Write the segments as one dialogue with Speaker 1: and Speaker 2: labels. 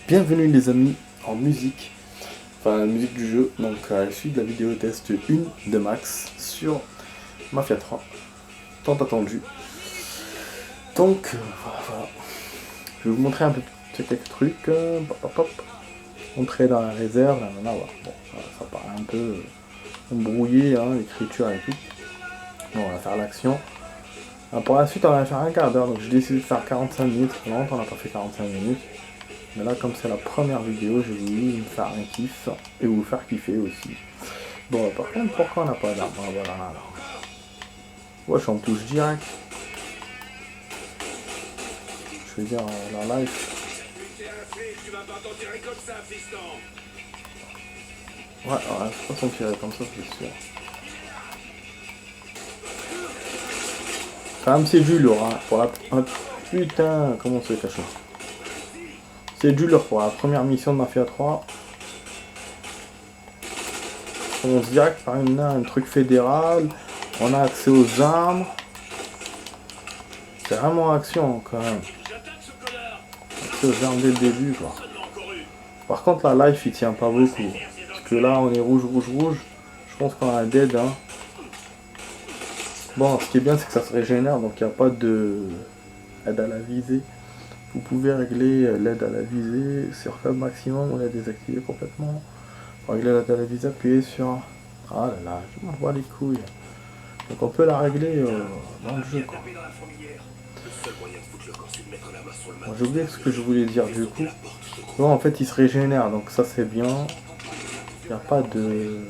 Speaker 1: Bienvenue les amis en musique, enfin la musique du jeu, donc à la suite de la vidéo test 1 de Max sur Mafia 3, tant attendu. Donc voilà, je vais vous montrer un peu quelques trucs, entrer dans la réserve, voilà. Bon, ça paraît un peu embrouillé, hein, l'écriture et tout. Bon, on va faire l'action. Pour la suite on va faire un quart d'heure, donc j'ai décidé de faire 45 minutes, longtemps on n'a pas fait 45 minutes. Mais là, comme c'est la première vidéo, j'ai voulu me faire un kiff et vous faire kiffer aussi. Bon, par contre, pourquoi on n'a pas d'arme? Voilà, là. Ouais, je suis en touche direct. Je veux dire, la live. Ouais, c'est pas son tirer comme ça, c'est sûr. Quand même, c'est du lourd, hein. Pour la... putain, comment on se cache? C'est du lourd pour la première mission de Mafia 3. On se dirait que par un truc fédéral, on a accès aux armes. C'est vraiment action quand même. Accès aux armes dès le début quoi. Par contre la life il tient pas beaucoup. Parce que là on est rouge. Je pense qu'on a dead hein. Bon ce qui est bien c'est que ça se régénère donc il n'y a pas de aide à la visée. Vous pouvez régler l'aide à la visée sur faible maximum ou la désactiver complètement. Pour régler l'aide à la visée, appuyez sur... Ah là là, je m'en vois les couilles. Donc on peut la régler dans le jeu quoi. Bon, j'ai oublié ce que je voulais dire du coup. Bon en fait il se régénère donc ça c'est bien. Il n'y a pas de...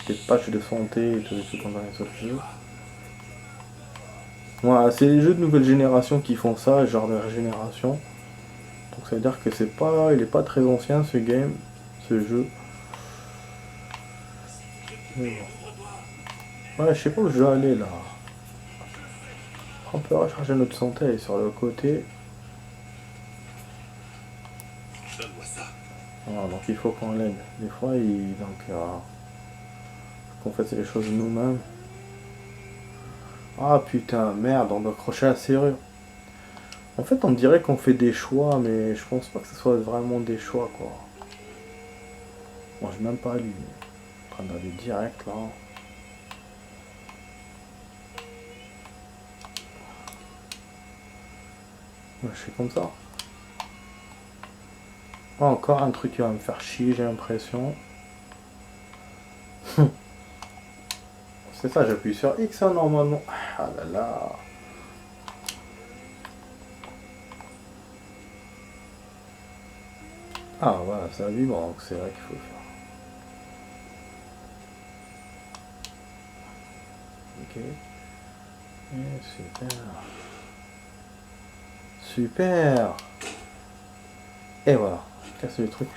Speaker 1: des patchs de santé et tout les trucs comme dans les autres jeux. Voilà, c'est les jeux de nouvelle génération qui font ça, genre de régénération. Donc ça veut dire que c'est pas, il est pas très ancien ce game, ce jeu. Mais bon. Ouais, je sais pas où je vais aller là. On peut recharger notre santé, elle est sur le côté. Voilà, donc il faut qu'on l'aide. Des fois, qu'on fasse les choses nous-mêmes. Ah putain, merde, on doit accrocher la serrure. En fait, on dirait qu'on fait des choix, mais je pense pas que ce soit vraiment des choix, quoi. Moi, j'ai même pas lu. En train d'aller direct, là. Ouais, je fais comme ça. Ah, encore un truc qui va me faire chier, j'ai l'impression. C'est ça, j'appuie sur X, hein, normalement. Ah là là. Ah, voilà, ça vibre, donc c'est vrai qu'il faut le faire. Ok. Super. Super. Et voilà. Casse le truc.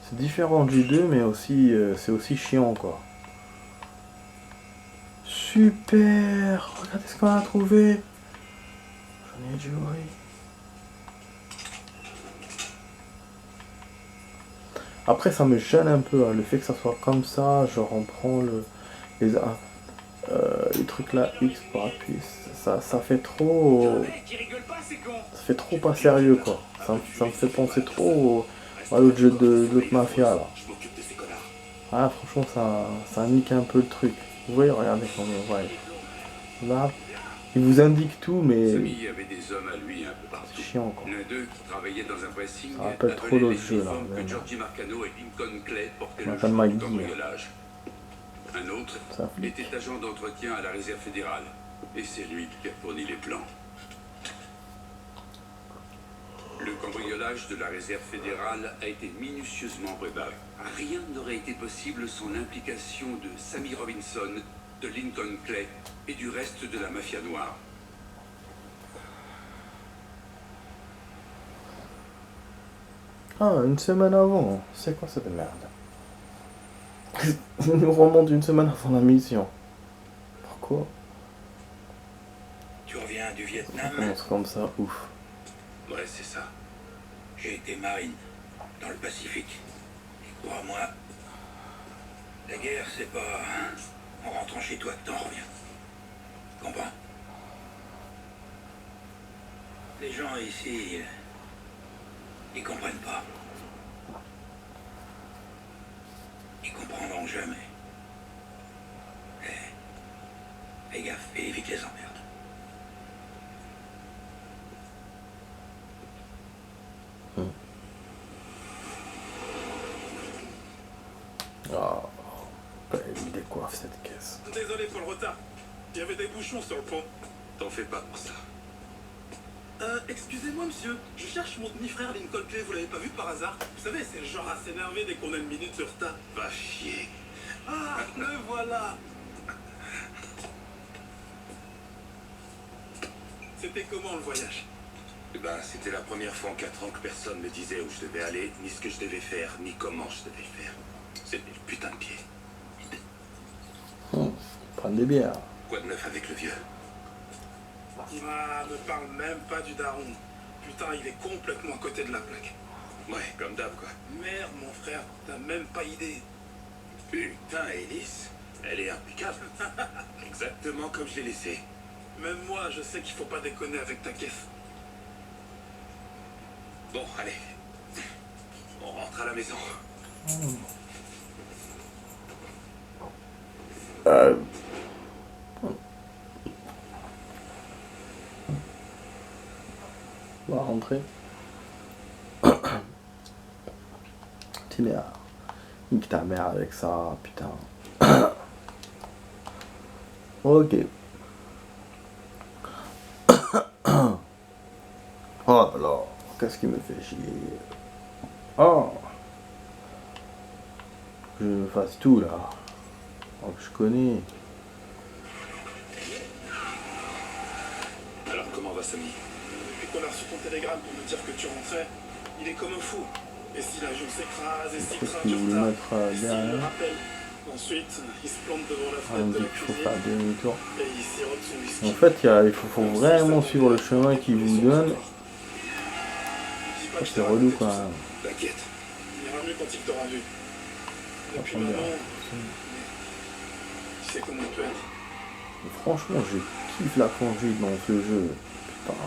Speaker 1: C'est différent du 2, mais aussi c'est aussi chiant, quoi. Super. Regardez ce qu'on a trouvé. J'en ai du riz. Après, ça me gêne un peu, hein, le fait que ça soit comme ça. Genre, on prend les trucs là, X pour appuyer. Ça fait trop... Ça fait trop pas sérieux, quoi. Ça me fait penser trop à l'autre jeu de l'autre mafia, là. Ah, franchement, ça nique un peu le truc. Vous voyez, regardez comment on voit. Là, il vous indique tout, mais c'est chiant, quoi. Ça rappelle trop d'autres jeux, là. On appelle Maggie.
Speaker 2: Un autre était agent d'entretien à la réserve fédérale. Et c'est lui qui a fourni les plans. Le cambriolage de la réserve fédérale a été minutieusement préparé. Rien n'aurait été possible sans l'implication de Sammy Robinson, de Lincoln Clay et du reste de la mafia noire.
Speaker 1: Ah, une semaine avant. C'est quoi cette merde? On nous remonte une semaine avant la mission. Pourquoi?
Speaker 2: Tu reviens du Vietnam?
Speaker 1: Ça commence comme ça, ouf.
Speaker 2: Ouais, c'est ça. J'ai été marine, dans le Pacifique. Et crois-moi, la guerre, c'est pas en rentrant chez toi que t'en reviens. Comprends? Les gens ici, ils comprennent pas.
Speaker 1: Ah, il décoiffe cette caisse.
Speaker 3: Désolé pour le retard. Il y avait des bouchons sur le pont.
Speaker 2: T'en fais pas pour ça.
Speaker 3: Excusez-moi, monsieur. Je cherche mon demi-frère Lincoln Clay. Vous l'avez pas vu par hasard? Vous savez, c'est le genre à s'énerver dès qu'on a une minute de retard.
Speaker 2: Va chier.
Speaker 3: Ah, le voilà. C'était comment le voyage?
Speaker 2: Eh ben, c'était la première fois en 4 ans que personne me disait où je devais aller, ni ce que je devais faire, ni comment je devais le faire. C'était le putain de pied.
Speaker 1: Prendre des bières.
Speaker 2: Quoi de neuf avec le vieux?
Speaker 3: Ah, ne parle même pas du daron. Putain, il est complètement à côté de la plaque.
Speaker 2: Ouais, comme d'hab, quoi.
Speaker 3: Merde, mon frère, t'as même pas idée.
Speaker 2: Putain, Alice, elle est impeccable. Exactement comme je l'ai laissée.
Speaker 3: Même moi, je sais qu'il faut pas déconner avec ta caisse.
Speaker 2: Bon, allez. On rentre à la maison.
Speaker 1: On va rentrer. T'es merde. Nique ta mère avec ça, putain. Ok. Oh là là, qu'est-ce qui me fait chier. Oh. Je me fasse tout là. Oh, que je connais.
Speaker 2: Alors, comment va Samy?
Speaker 3: Depuis qu'on a reçu ton télégramme pour me dire que tu rentrais, il est comme un fou. Et si l'avion s'écrase, et s'il
Speaker 1: Qu'est-ce
Speaker 3: craint
Speaker 1: qu'il
Speaker 3: du
Speaker 1: voulait
Speaker 3: retard,
Speaker 1: mettre
Speaker 3: et s'il me
Speaker 1: derrière?
Speaker 3: rappelle. Ensuite, il se plante devant la
Speaker 1: On me
Speaker 3: fenêtre de
Speaker 1: dit
Speaker 3: la
Speaker 1: qu'il faut
Speaker 3: cuisine
Speaker 1: faire demi-tour.
Speaker 3: et il sirote son whisky.
Speaker 1: En fait, il faut vraiment suivre le chemin qu'il vous donne.
Speaker 3: Dis pas que je
Speaker 1: C'est
Speaker 3: t'ai
Speaker 1: relou
Speaker 3: raconté
Speaker 1: quand
Speaker 3: tout ça.
Speaker 1: même.
Speaker 2: T'inquiète.
Speaker 3: Il ira mieux quand il t'aura vu. Et puis
Speaker 1: Attends,
Speaker 3: maintenant, tu sais comment il peut être.
Speaker 1: Franchement, je kiffe la conduite dans ce jeu. Putain.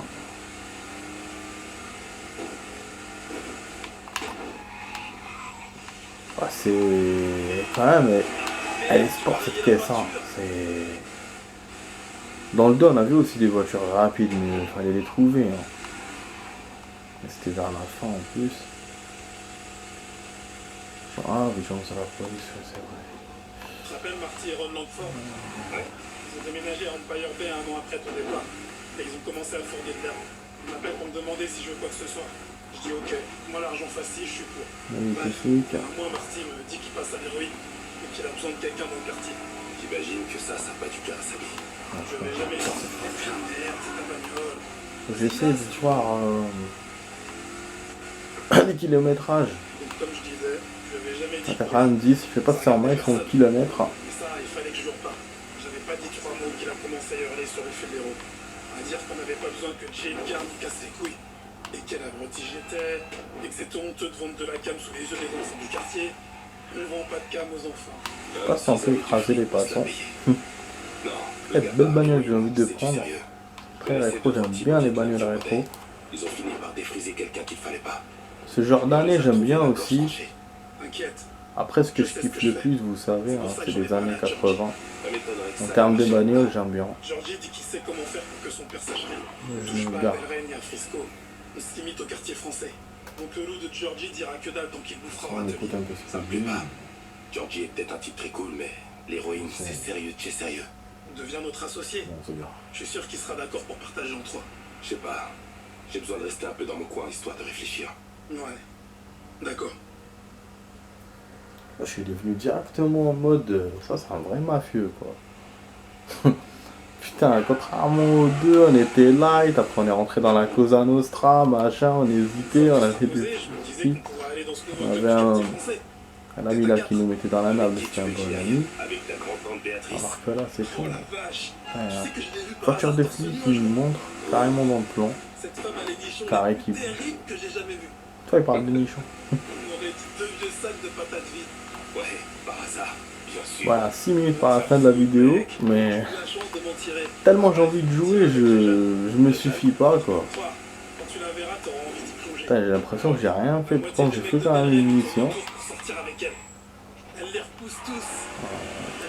Speaker 1: Ah, c'est quand même, elle est sport cette caisse. Hein. C'est dans le dos, on a vu aussi des voitures rapides, mais il fallait les trouver. Hein. Mais c'était vers la fin en plus. Ah, vigilance à la police, ouais, c'est vrai.
Speaker 3: Tu te rappelles Marty et Ron Langford? Ouais. Ils ont déménagé à Empire Bay un an après ton départ. Et ils ont commencé à fourguer de l'herbe. Ils m'appellent pour me demander si je veux quoi que ce soit. Je dis ok, moi l'argent facile, je suis pour.
Speaker 1: Oui,
Speaker 3: Bref,
Speaker 1: c'est celui qui a-
Speaker 3: moi Marty me dit qu'il passe à l'héroïne et qu'il a besoin de quelqu'un dans le quartier.
Speaker 2: J'imagine que ça n'a pas du cœur à Samy.
Speaker 3: Je vais jamais dire merde, c'est ta bagnole.
Speaker 1: J'essaie de voir les kilométrages.
Speaker 3: Donc comme je disais, je vais jamais dit.
Speaker 1: À 90, je sais pas si c'est en mètres ou en kilomètres.
Speaker 3: Mais ça, il fallait que je lui reparle. J'avais pas dit 3 mots qu'il a commencé à hurler sur le fil des routes. À dire qu'on n'avait pas besoin que Jane Garn me casse les couilles. Et quel abruti j'étais. Et que c'était honteux de vendre de la cam sous les yeux des enfants du quartier. On vend pas de cam aux enfants.
Speaker 1: Pas si on peut écraser les passants.
Speaker 2: Non.
Speaker 1: Très belle bagnole, j'ai envie de prendre. Très rétro, j'aime bien les bagnoles rétro.
Speaker 2: Ils ont fini par défriser quelqu'un qu'il fallait pas.
Speaker 1: Ce genre d'année, j'aime bien aussi.
Speaker 3: T'inquiète.
Speaker 1: Après, ce que je kiffe le plus, vous savez, hein, c'est les années 80. En termes de bagnoles, j'aime bien.
Speaker 3: Georgie dit qu'il sait comment faire pour que son père sache rien. On
Speaker 1: Je
Speaker 3: touche
Speaker 1: me
Speaker 3: pas à
Speaker 1: garde.
Speaker 3: Belraine ni à Frisco. On se limite au quartier français. Donc le loup de Georgie dira que dalle tant qu'il bouffera
Speaker 1: On
Speaker 3: un
Speaker 1: écoute un peu ce
Speaker 2: Ça
Speaker 1: que
Speaker 2: me
Speaker 1: je
Speaker 2: plaît
Speaker 1: dis.
Speaker 2: pas. Georgie est peut-être un type très cool, mais l'héroïne, c'est sérieux de chez sérieux.
Speaker 3: Devient notre associé.
Speaker 1: Bon, c'est bien.
Speaker 3: Je suis sûr qu'il sera d'accord pour partager en 3.
Speaker 2: Je sais pas. J'ai besoin de rester un peu dans mon coin, histoire de réfléchir.
Speaker 3: Ouais. D'accord.
Speaker 1: Je suis devenu directement en mode. Ça, c'est un vrai mafieux, quoi. Putain, contrairement aux deux, on était light, après on est rentré dans la Cosa Nostra, machin, on hésitait, on a fait des.
Speaker 3: Je me disais qu'on pourrait aller dans ce
Speaker 1: On
Speaker 3: nouveau
Speaker 1: avait
Speaker 3: club
Speaker 1: un-
Speaker 3: du quartier français.
Speaker 1: Un ami là qui nous mettait dans la nave, c'était un bon ami.
Speaker 2: Avec ta grand-tante Béatrice.
Speaker 1: Alors que là, c'est
Speaker 3: Oh
Speaker 1: chaud.
Speaker 3: la vache.
Speaker 1: Ouais,
Speaker 3: Tu
Speaker 1: hein.
Speaker 3: sais que je l'ai vu par
Speaker 1: Voiture
Speaker 3: hasard
Speaker 1: de
Speaker 3: dans ce
Speaker 1: flic qui
Speaker 3: nuage.
Speaker 1: nous montre carrément dans le plan.
Speaker 3: Cette femme a les nichons
Speaker 1: Carré
Speaker 3: les plus
Speaker 1: qui-
Speaker 3: terribles que j'ai jamais vus.
Speaker 1: Toi, il parle de nichon.
Speaker 3: On aurait dit 2 vieux sacs de patates vides.
Speaker 2: Ouais, par hasard, bien sûr.
Speaker 1: Voilà, 6 minutes par la fin de la vidéo, mais
Speaker 3: J'ai eu la chance de m'en tirer.
Speaker 1: tellement j'ai envie de jouer, je me suffis pas, quoi.
Speaker 3: Crois, quand tu la verras, t'auras envie d'y plonger.
Speaker 1: Putain, j'ai l'impression que j'ai rien fait,
Speaker 3: La
Speaker 1: pourtant
Speaker 3: moitié
Speaker 1: j'ai
Speaker 3: des
Speaker 1: fait quand même
Speaker 3: mecs de
Speaker 1: une
Speaker 3: Belgique
Speaker 1: mission.
Speaker 3: tournent pour sortir avec elle. Elle les repousse tous.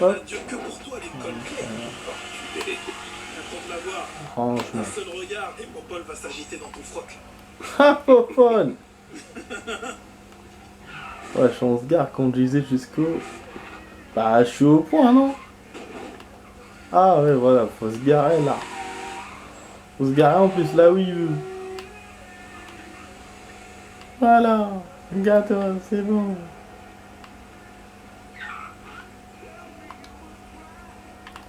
Speaker 1: hop.
Speaker 3: Elle n'a Dieu que pour toi, l'école clé. Attends de la voir.
Speaker 1: Franchement.
Speaker 3: Un seul regard et Popol va s'agiter dans ton froc.
Speaker 1: Ah, Popol. Ouais, on se gare, conduisait jusqu'au Bah, je suis au point, non? Ah ouais, voilà, faut se garer là. Faut se garer en plus là où il veut. Voilà, regarde-toi, c'est bon.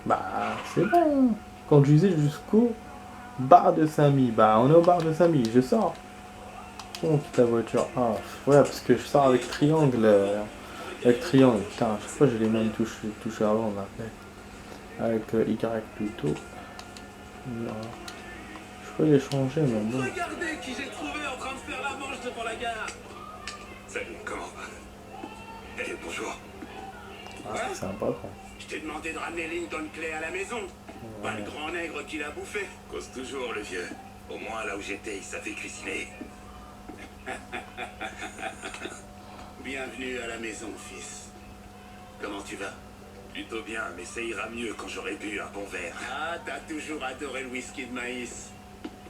Speaker 1: Bah, c'est bon. Conduisez jusqu'au bar de Samy. Bah, on est au bar de Samy, je sors. Bon, ta voiture. Ah, ouais, parce que je sors avec triangle. Avec triangle, putain, à chaque fois j'ai les mêmes touches avant là. Avec Y plutôt. Non. Je peux les changer, mais bon.
Speaker 3: Regardez qui j'ai trouvé en train de faire la manche devant la gare.
Speaker 2: Salut, comment? Eh, bonjour.
Speaker 1: Ah, c'est sympa quoi.
Speaker 3: Je t'ai demandé de ramener Lincoln Clay à la maison. Pas le grand nègre qui l'a bouffé.
Speaker 2: Cause toujours, le vieux. Au moins, là où j'étais, il savait cuisiner.
Speaker 3: Bienvenue à la maison, fils. Comment tu vas?
Speaker 2: Plutôt bien, mais ça ira mieux quand j'aurai bu un bon verre.
Speaker 3: Ah, t'as toujours adoré le whisky de maïs.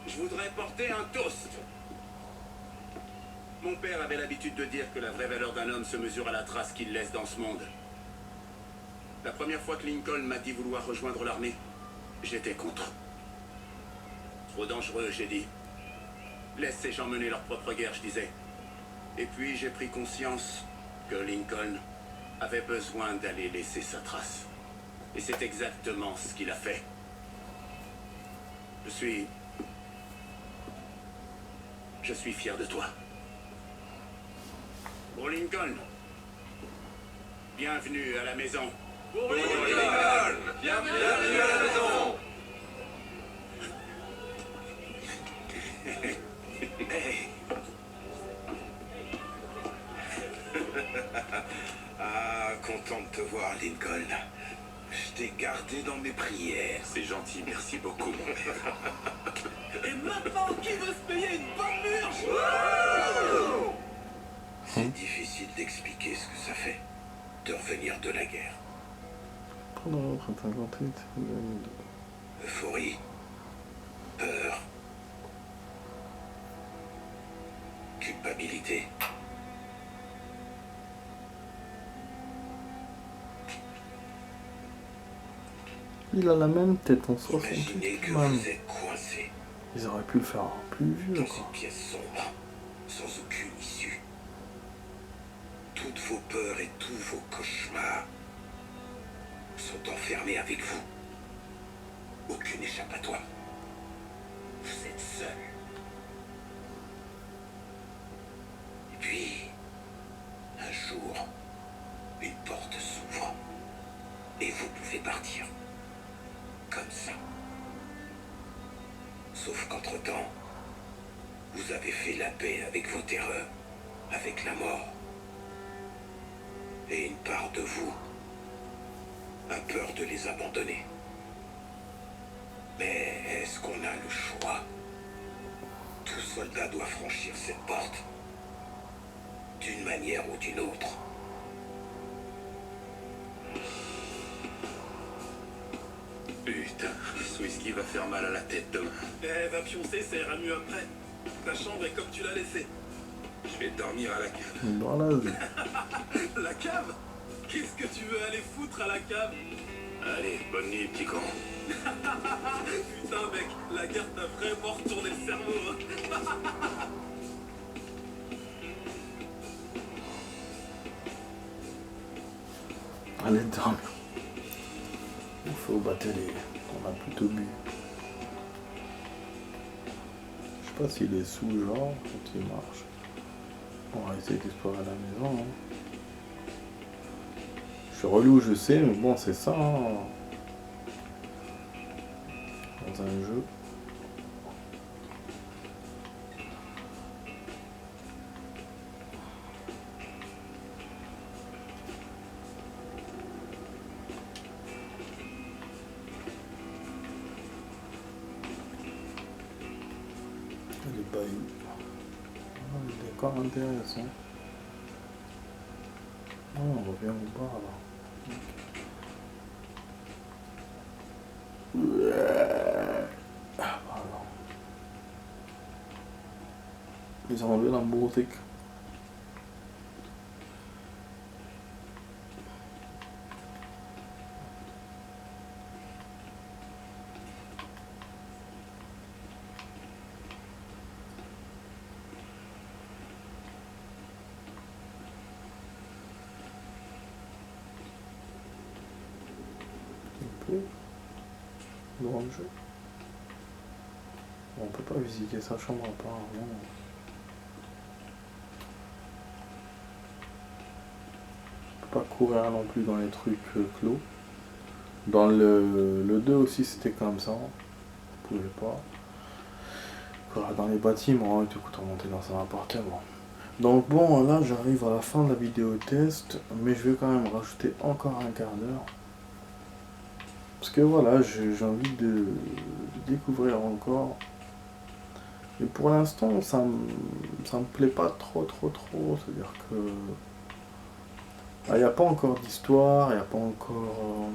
Speaker 3: Je voudrais porter un toast. Mon père avait l'habitude de dire que la vraie valeur d'un homme se mesure à la trace qu'il laisse dans ce monde. La première fois que Lincoln m'a dit vouloir rejoindre l'armée, j'étais contre. Trop dangereux, j'ai dit. Laisse ces gens mener leur propre guerre, je disais. Et puis j'ai pris conscience que Lincoln avait besoin d'aller laisser sa trace. Et c'est exactement ce qu'il a fait. Je suis fier de toi. Pour Lincoln, bienvenue à la maison.
Speaker 2: Pour Lincoln! Bienvenue à la maison! Hey. Ah, content de te voir, Lincoln. Je t'ai gardé dans mes prières. C'est gentil, merci beaucoup, mon père.
Speaker 3: Et maintenant, qui veut se payer une bonne murge?
Speaker 2: C'est difficile d'expliquer ce que ça fait de revenir de la guerre.
Speaker 1: Pendant 58.
Speaker 2: Euphorie, peur, culpabilité.
Speaker 1: Il a la même tête en 68.
Speaker 2: Imaginez que
Speaker 1: Man.
Speaker 2: vous êtes coincé
Speaker 1: Ils auraient pu le faire plus vieux
Speaker 2: dans
Speaker 1: quoi.
Speaker 2: une pièce sombre, sans aucune issue. Toutes vos peurs et tous vos cauchemars sont enfermés avec vous. Aucune échappatoire. Vous êtes seul. Et puis, un jour, une porte s'ouvre et vous pouvez partir. Comme ça. Sauf qu'entre-temps, vous avez fait la paix avec vos terreurs, avec la mort. Et une part de vous a peur de les abandonner. Mais est-ce qu'on a le choix? Tout soldat doit franchir cette porte, d'une manière ou d'une autre. Putain, ce whisky va faire mal à la tête demain.
Speaker 3: Eh, va pioncer, ça ira mieux après. Ta chambre est comme tu l'as laissée.
Speaker 2: Je vais dormir à la cave.
Speaker 1: Dans la vie.
Speaker 3: La cave? Qu'est-ce que tu veux aller foutre à la cave?
Speaker 2: Allez, bonne nuit, petit con.
Speaker 3: Putain, mec, la guerre t'a vraiment retourné le cerveau. Hein.
Speaker 1: Allez dormir. Il faut battre les. On a plutôt bu. Je sais pas s'il est sous genre quand il marche. On va essayer d'explorer la maison. Hein. Je suis relou, je sais, mais bon, c'est ça. Hein. Dans un jeu. Les bahuts. Ah, le décor intéressant. Ah, on revient au bar là. Ah, pardon. Ils ont enlevé la musique. trouve dans le jeu. On peut pas visiter sa chambre apparemment. On peut pas courir non plus dans les trucs clos. Dans le 2 aussi c'était comme ça. On pouvait pas. Courir dans les bâtiments et tout coup remonter dans un appartement. Donc bon, là j'arrive à la fin de la vidéo test, mais je vais quand même rajouter encore un quart d'heure. Parce que voilà, j'ai envie de découvrir encore. Et pour l'instant, ça me plaît pas trop. C'est-à-dire que il n'y a pas encore d'histoire, il n'y a pas encore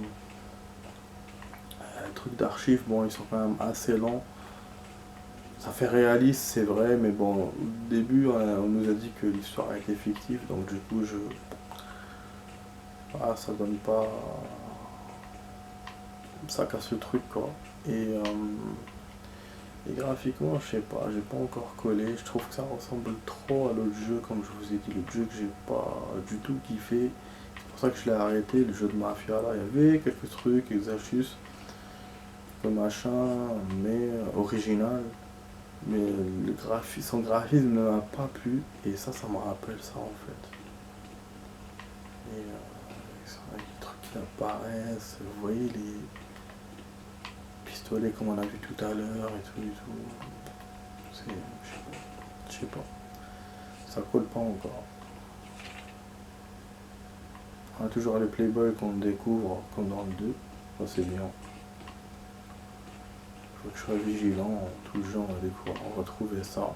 Speaker 1: les trucs d'archives, bon ils sont quand même assez lents. Ça fait réaliste, c'est vrai, mais bon, au début, on nous a dit que l'histoire était fictive, donc du coup, ça donne pas... Ça casse le truc, quoi. Et graphiquement, je sais pas, j'ai pas encore collé, je trouve que ça ressemble trop à l'autre jeu, comme je vous ai dit, le jeu que j'ai pas du tout kiffé. C'est pour ça que je l'ai arrêté, le jeu de Mafia, là, il y avait quelques trucs, quelques astuces, comme machin, mais original. Mais son graphisme ne m'a pas plu, et ça me rappelle ça en fait. Et les trucs qui apparaissent, vous voyez les pistolets comme on a vu tout à l'heure et tout. Je sais pas. Ça colle pas encore. On a toujours les Playboy qu'on découvre comme dans le 2, ça c'est bien. Faut que je sois vigilant, tout le genre on va retrouver ça.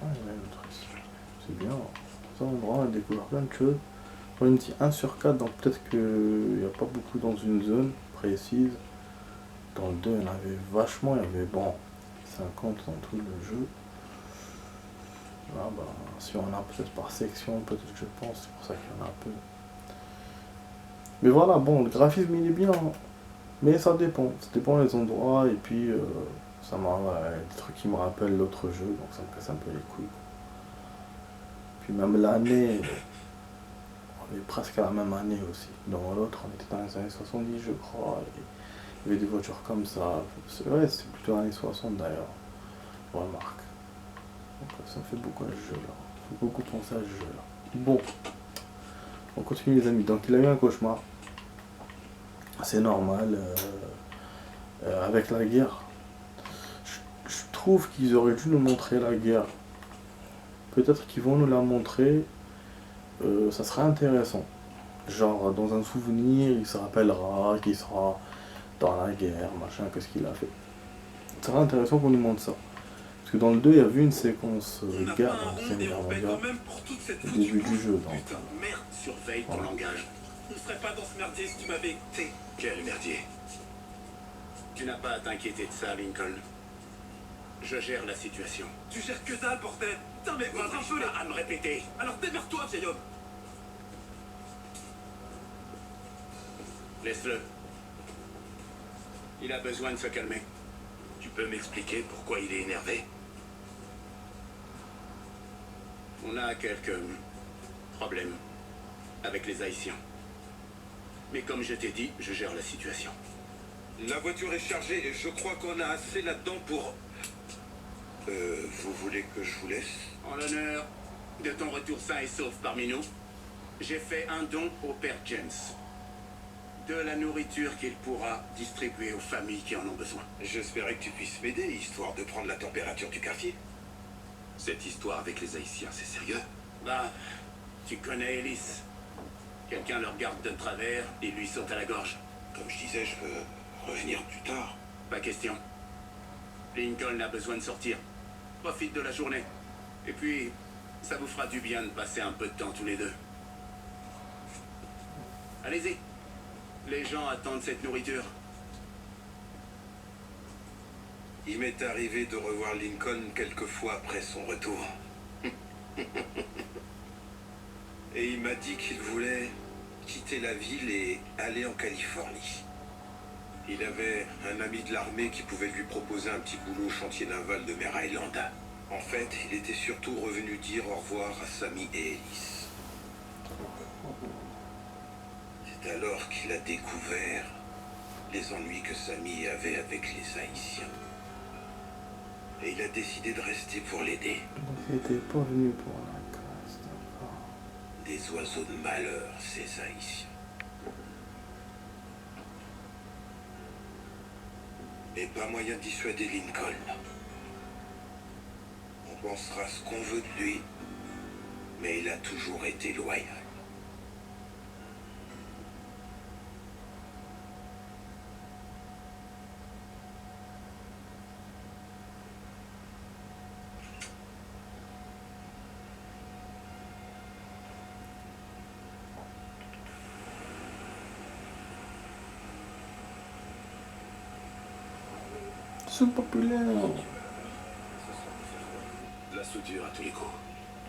Speaker 1: C'est bien. Ça, on va découvrir plein de choses. On a dit 1 sur 4, donc peut-être qu'il n'y a pas beaucoup dans une zone précise. Dans le 2, il y en avait vachement, il y avait 50 dans tout le jeu. Là, si on a peut-être par section, peut-être je pense, c'est pour ça qu'il y en a un peu. Mais voilà, bon, le graphisme il est bien. Mais ça dépend des endroits, et puis ça m'a des trucs qui me rappellent l'autre jeu, donc ça me casse un peu les couilles. Puis même l'année, on est presque à la même année aussi. Dans l'autre, on était dans les années 70, je crois, et il y avait des voitures comme ça. Ouais, c'est plutôt les années 60 d'ailleurs, remarque. Donc ça me fait beaucoup à ce jeu-là. Ça fait beaucoup penser à ce jeu-là. Bon, on continue les amis. Donc il a eu un cauchemar. C'est normal, avec la guerre. Je trouve qu'ils auraient dû nous montrer la guerre. Peut-être qu'ils vont nous la montrer, ça serait intéressant. Genre, dans un souvenir, il se rappellera qu'il sera dans la guerre, machin, qu'est-ce qu'il a fait. Ça serait intéressant qu'on nous montre ça. Parce que dans le 2, il y a vu une séquence guerre, c'est une guerre mondiale, au début du jeu. Donc,
Speaker 3: putain, merde, surveille ton langage. On ne serait pas dans ce merdier si tu m'avais écouté.
Speaker 2: Quel merdier. Tu n'as pas à t'inquiéter de ça, Lincoln. Je gère la situation.
Speaker 3: Tu gères que dalle, bordel. Putain, mais votre un peu là.
Speaker 2: À me répéter.
Speaker 3: Alors démerde-toi, vieil homme.
Speaker 2: Laisse-le. Il a besoin de se calmer.
Speaker 3: Tu peux m'expliquer pourquoi il est énervé?
Speaker 2: On a quelques problèmes avec les Haïtiens. Mais comme je t'ai dit, je gère la situation.
Speaker 4: La voiture est chargée et je crois qu'on a assez là-dedans pour... vous voulez que je vous laisse?
Speaker 2: En l'honneur de ton retour sain et sauf parmi nous, j'ai fait un don au père James. De la nourriture qu'il pourra distribuer aux familles qui en ont besoin.
Speaker 4: J'espérais que tu puisses m'aider, histoire de prendre la température du quartier.
Speaker 2: Cette histoire avec les Haïtiens, c'est sérieux? Bah, tu connais Ellis. Quelqu'un le regarde de travers et lui saute à la gorge.
Speaker 4: Comme je disais, je peux revenir plus tard.
Speaker 2: Pas question. Lincoln a besoin de sortir. Profite de la journée. Et puis, ça vous fera du bien de passer un peu de temps tous les deux. Allez-y. Les gens attendent cette nourriture.
Speaker 4: Il m'est arrivé de revoir Lincoln quelques fois après son retour. Et il m'a dit qu'il voulait quitter la ville et aller en Californie. Il avait un ami de l'armée qui pouvait lui proposer un petit boulot au chantier naval de Mare Island. En fait, il était surtout revenu dire au revoir à Sammy et Ellis. C'est alors qu'il a découvert les ennuis que Samy avait avec les Haïtiens. Et il a décidé de rester pour l'aider.
Speaker 1: Donc il était pas venu pour la classe, d'accord.
Speaker 4: Des oiseaux de malheur, ces Haïtiens. Et pas moyen de dissuader Lincoln. On pensera ce qu'on veut de lui, mais il a toujours été loyal.
Speaker 1: Sous-populaire.
Speaker 5: La soudure à tous les coups.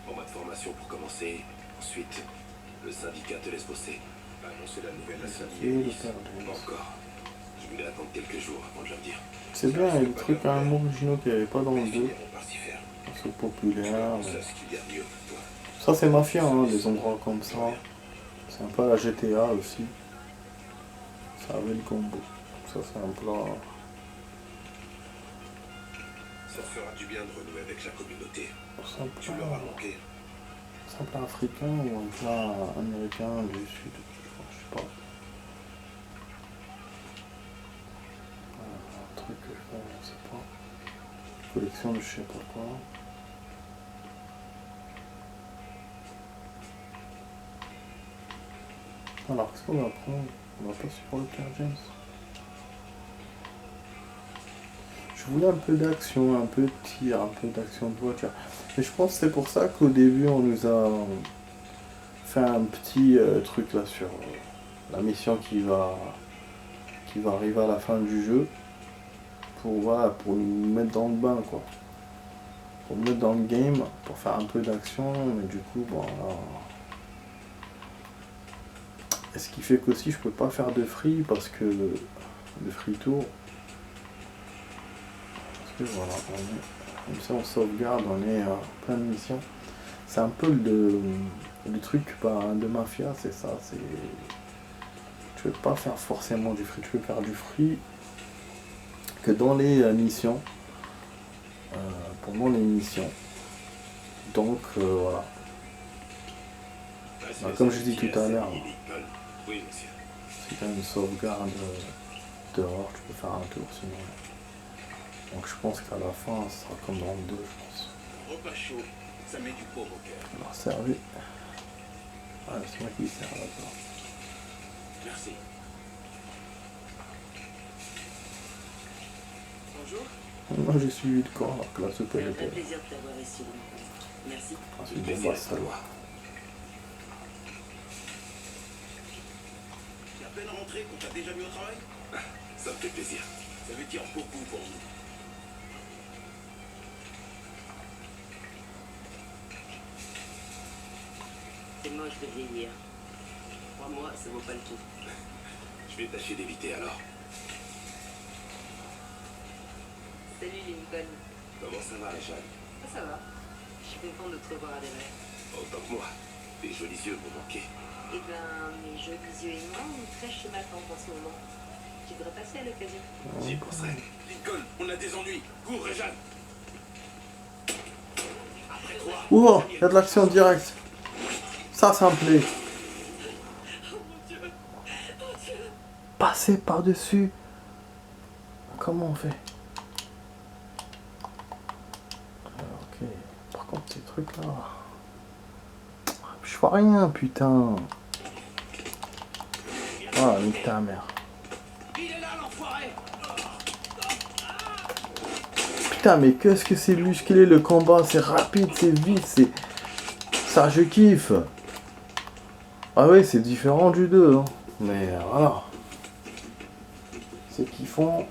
Speaker 5: En mode formation pour commencer. Ensuite, le syndicat te laisse bosser. Annoncer la nouvelle à Samy et Alice. Pas encore. Je voulais attendre quelques jours avant de leur dire.
Speaker 1: C'est bien, il y a des trucs quand même originaux qu'il n'y avait pas dans le 2.
Speaker 4: Finiront par s'y faire.
Speaker 1: Sous-populaire.
Speaker 4: C'est ce qu'il y a de mieux pour toi.
Speaker 1: Ça c'est mafia, hein, des endroits comme ça. C'est un peu la GTA aussi. Ça avait le combo. Ça c'est un plat.
Speaker 4: Ça te fera du bien de renouer avec la communauté.
Speaker 1: C'est un
Speaker 4: Tu leur as manqué.
Speaker 1: plat africain ou un plat américain du sud. Je sais pas. Un truc que je fais, je sais pas. Collection de je sais pas quoi. Alors qu'est-ce qu'on va prendre? On va pas sur le Pierre James. Je voulais un peu d'action, un peu de tir, un peu d'action de voiture. Et je pense que c'est pour ça qu'au début on nous a fait un petit truc là sur la mission qui va arriver à la fin du jeu. Pour nous mettre dans le bain quoi. Pour nous mettre dans le game, pour faire un peu d'action, mais du coup bon là. Et ce qui fait qu'aussi je peux pas faire de free parce que de free tour. Voilà, comme ça on sauvegarde, on est à plein de missions. C'est un peu le truc de mafia, c'est ça, c'est. Tu veux pas faire forcément du free, tu veux faire du free que dans les missions. Pendant les missions. Donc voilà. Bah, comme je dis tout à l'heure,
Speaker 5: Oui, monsieur.
Speaker 1: si tu as une sauvegarde dehors, tu peux faire un tour sinon. Donc je pense qu'à la fin, ça sera comme dans le 2, je pense.
Speaker 5: Repas chaud, ça met du pot au cœur.
Speaker 1: On va servir. Ah, c'est moi qui sers là-bas.
Speaker 5: Merci.
Speaker 6: Bonjour.
Speaker 1: Moi j'ai suivi le corps alors que la soupe elle
Speaker 6: C'est un vrai
Speaker 1: était.
Speaker 6: plaisir de t'avoir ici. Merci.
Speaker 1: Ah, c'est une
Speaker 5: Plaisir
Speaker 1: bombe à
Speaker 5: est à
Speaker 1: salaud.
Speaker 5: moi.
Speaker 4: C'est à peine rentré qu'on t'a déjà mis au travail.
Speaker 5: Ça me fait plaisir.
Speaker 4: Ça veut dire beaucoup pour nous.
Speaker 6: C'est moche de vieillir. Crois-moi, ça vaut pas le coup.
Speaker 5: Je vais tâcher d'éviter alors.
Speaker 6: Salut Lincoln.
Speaker 5: Comment ça va, Jeanne?
Speaker 6: Ça va. Je suis content de te revoir à des rêves.
Speaker 5: Autant que moi. Tes jolis yeux m'ont manqué.
Speaker 6: Eh ben, mes jolis yeux et moi, on crèche chez ma tante en ce moment. Tu devrais passer à l'occasion.
Speaker 5: J'y penserai.
Speaker 4: Lincoln, on a des ennuis. Cours, Réjeanne. Après toi.
Speaker 1: Ouah, il y a de l'action directe. Ça me plaît. Passer par-dessus. Comment on fait? Ok. Par contre, ces trucs là. Je vois rien, putain. Ah, nique ta mère.
Speaker 4: Il est là, l'enfoiré.
Speaker 1: Putain, mais qu'est-ce que c'est musclé le combat? C'est rapide, c'est vite, c'est. Ça, je kiffe. Ah oui, c'est différent du 2, hein. Mais voilà. C'est kiffant.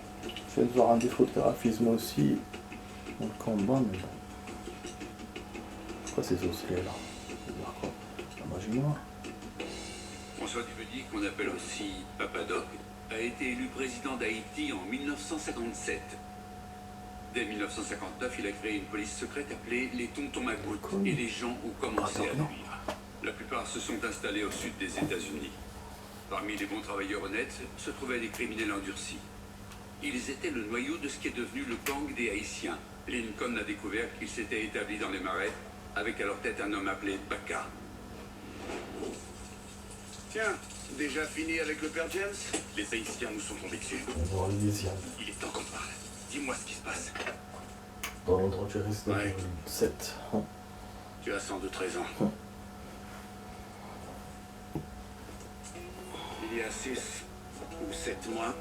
Speaker 1: Je vais voir un défaut de graphisme aussi. Dans le combat, mais bon. Pourquoi ces osselets là? Ça veut dire quoi? La magie noire.
Speaker 2: François Duvelier, qu'on appelle aussi Papa Doc, a été élu président d'Haïti en 1957. Dès 1959, il a créé une police secrète appelée les Tontons Macoutes et les gens ont commencé à fuir. La plupart se sont installés au sud des États-Unis. Parmi les bons travailleurs honnêtes se trouvaient des criminels endurcis. Ils étaient le noyau de ce qui est devenu le gang des Haïtiens. Lincoln a découvert qu'il s'était établi dans les marais, avec à leur tête un homme appelé Baka.
Speaker 5: Tiens, déjà fini avec le père James? Les Haïtiens nous sont tombés dessus. Il est temps qu'on parle. Dis-moi ce qui se passe.
Speaker 1: Dans l'endroit où tu restes,
Speaker 5: Ouais.
Speaker 1: 7.
Speaker 5: Tu as sans doute raison. Il y a 6 ou 7 mois,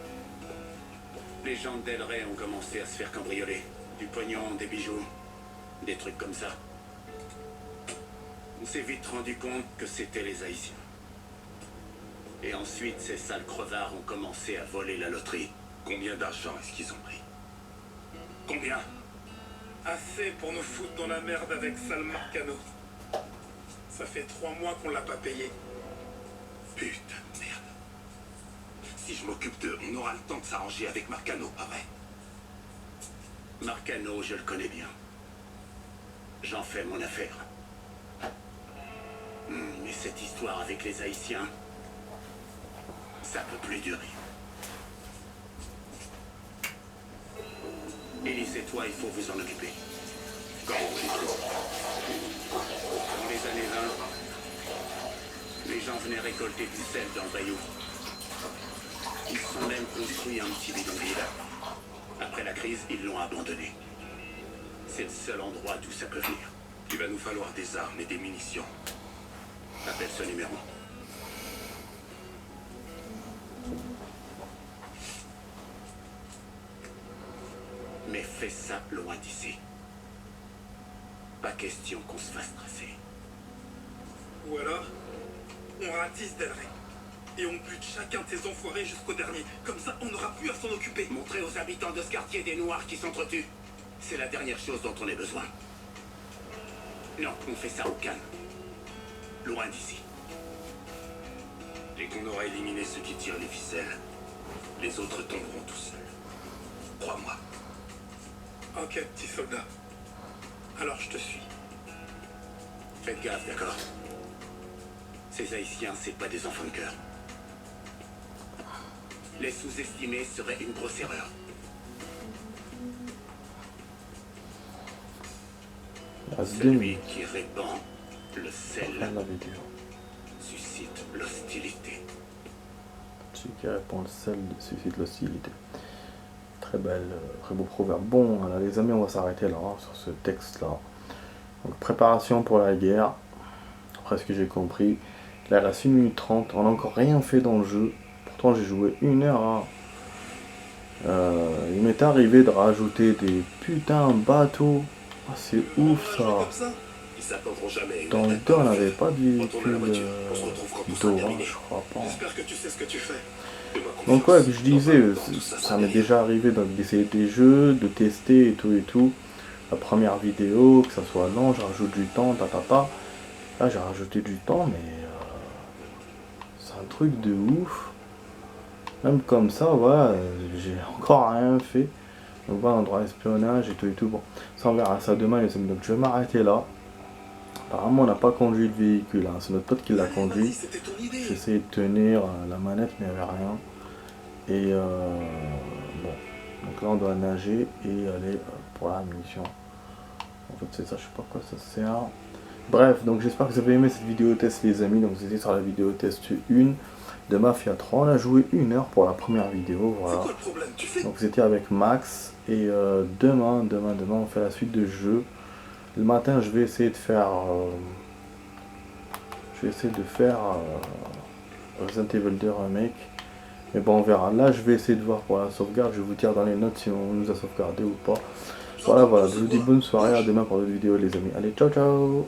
Speaker 5: les gens de Del Rey ont commencé à se faire cambrioler. Du pognon, des bijoux, des trucs comme ça. On s'est vite rendu compte que c'était les Haïtiens. Et ensuite, ces sales crevards ont commencé à voler la loterie. Combien d'argent est-ce qu'ils ont pris? Combien?
Speaker 3: Assez pour nous foutre dans la merde avec Sal Marcano. Ça fait 3 mois qu'on l'a pas payé.
Speaker 5: Putain de merde. Si je m'occupe d'eux, on aura le temps de s'arranger avec Marcano, pas vrai? Marcano, je le connais bien. J'en fais mon affaire. Mais cette histoire avec les Haïtiens, ça peut plus durer. Elise et toi, il faut vous en occuper. Quand on fait tout. Dans les années 20, les gens venaient récolter du sel dans le bayou. Ils sont même construit un petit bidonville. Après la crise, ils l'ont abandonné. C'est le seul endroit d'où ça peut venir. Il va nous falloir des armes et des munitions. Appelle ce numéro. Mais fais ça loin d'ici. Pas question qu'on se fasse tracer.
Speaker 3: Ou alors, on ratisse Del Rey. Et on bute chacun de tes enfoirés jusqu'au dernier. Comme ça, on n'aura plus à s'en occuper.
Speaker 5: Montrer aux habitants de ce quartier des Noirs qui s'entretuent. C'est la dernière chose dont on ait besoin. Non, on fait ça au calme. Loin d'ici. Dès qu'on aura éliminé ceux qui tirent les ficelles, les autres tomberont tout seuls. Crois-moi.
Speaker 3: Ok, petit soldat. Alors je te suis.
Speaker 5: Faites gaffe, d'accord? Ces Haïtiens, c'est pas des enfants de cœur. Les sous-estimer serait une grosse erreur. Celui qui répand le sel suscite l'hostilité.
Speaker 1: Celui qui répand le sel suscite l'hostilité. Très belle, très beau proverbe. Bon, alors, les amis, on va s'arrêter là, sur ce texte-là. Donc, préparation pour la guerre. Après ce que j'ai compris, là, il reste 1 minute 30. On n'a encore rien fait dans le jeu. Pourtant, j'ai joué 1 heure. Il m'est arrivé de rajouter des putains de bateaux. Ah, c'est ouf ça.
Speaker 5: Ils s'attendront jamais.
Speaker 1: Dans le temps, on n'avait pas de véhicule d'orage, je crois pas.
Speaker 3: J'espère que tu sais ce que tu fais.
Speaker 1: Donc ouais, je disais, ça m'est déjà arrivé d'essayer des jeux, de tester et tout. La première vidéo, que ça soit long, je rajoute du temps, tatata. Là, j'ai rajouté du temps, mais c'est un truc de ouf. Même comme ça, voilà, j'ai encore rien fait. Donc voilà, endroit espionnage et tout. Bon, ça on verra ça demain les amis. Donc je vais m'arrêter là. Apparemment on n'a pas conduit le véhicule, hein. C'est notre pote qui l'a conduit. J'ai essayé de tenir la manette mais il n'y avait rien. Et bon, donc là on doit nager et aller pour la mission. En fait c'est ça, je sais pas à quoi ça sert. Bref, donc j'espère que vous avez aimé cette vidéo test les amis. Donc c'était sur la vidéo test 1 de Mafia 3. On a joué 1 heure pour la première vidéo, voilà. Donc c'était avec Max. Et demain on fait la suite de jeu. Le matin je vais essayer de faire Resident Evil 2 Remake. Mais bon on verra. Là je vais essayer de voir pour la sauvegarde. Je vais vous dire dans les notes si on nous a sauvegardé ou pas. Voilà, je vous dis bonne soirée, à demain pour d'autres vidéos les amis. Allez, ciao ciao.